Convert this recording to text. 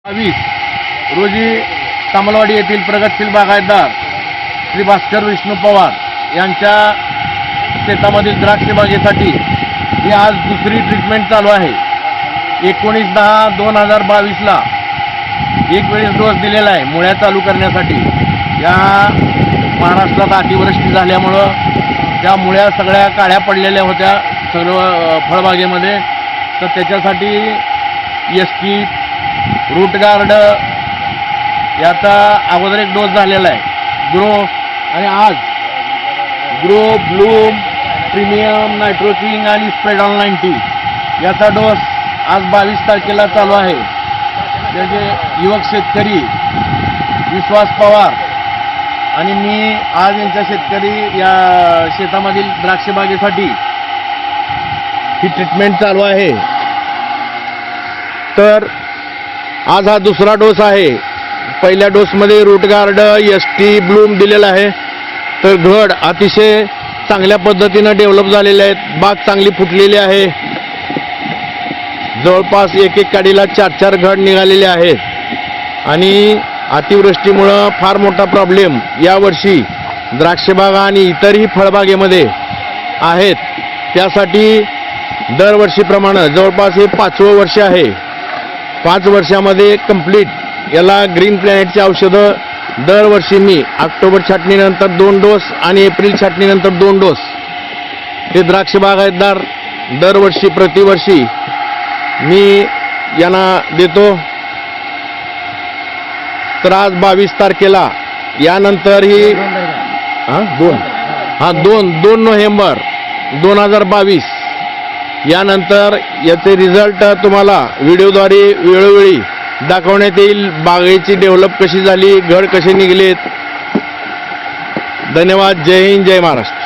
20 रोजी कमलवाडी येथील प्रगतशील बागायतदार श्री भास्कर विष्णू पवार यांच्या शेतामधील द्राक्ष बागेसाठी ही आज दुसरी ट्रीटमेंट चालू आहे। 19/10/2022ला एक वेळेस डोस दिलेला आहे मुळ्या चालू करण्यासाठी। या महाराष्ट्रात अतिवृष्टी झाल्यामुळं त्या मुळ्या सगळ्या काळ्या पडलेल्या होत्या सर्व फळबागेमध्ये, तर त्याच्यासाठी SP रूट गार्ड याचा अगोदर एक डोस झालेला आहे ग्रो, आणि आज ग्रो ब्लूम प्रीमियम नायट्रोकिंग आणि स्प्रेडॉल 90 याचा डोस आज 22 तारखेला चालू आहे। त्याचे युवक शेतकरी विश्वास पवार आणि मी आज यांच्या शेतकरी या शेतामधील द्राक्ष बागेसाठी ही ट्रीटमेंट चालू आहे। तर आज हा दुसरा डोस आहे। पहिल्या डोसमध्ये रूट गार्ड SP ब्लूम दिलेला आहे। तर घड अतिशय चांगल्या पद्धतीनं डेव्हलप झालेले आहेत, बाग चांगली फुटलेली आहे, जवळपास एक काडीला 4 घड निघालेले आहेत। आणि अतिवृष्टीमुळं फार मोठा प्रॉब्लेम यावर्षी द्राक्षबागा आणि इतरही फळबागेमध्ये आहेत। त्यासाठी दरवर्षीप्रमाणे जवळपास हे 5वं वर्ष आहे। 5 वर्षामध्ये कंप्लीट याला ग्रीन प्लॅनेटची औषधं दरवर्षी मी ऑक्टोबर छाटणीनंतर 2 डोस आणि एप्रिल छाटणीनंतर 2 डोस हे द्राक्ष बागायतदार दरवर्षी प्रतिवर्षी मी यांना देतो। तर आज 22 तारखेला यानंतर ही 2 नोव्हेंबर 2022 यानंतर याचे रिझल्ट तुम्हाला व्हिडिओद्वारे वेळोवेळी दाखवण्यात येईल। बागेची डेव्हलप कशी झाली, घड कसे निघलेत। धन्यवाद। जय हिंद, जय महाराष्ट्र।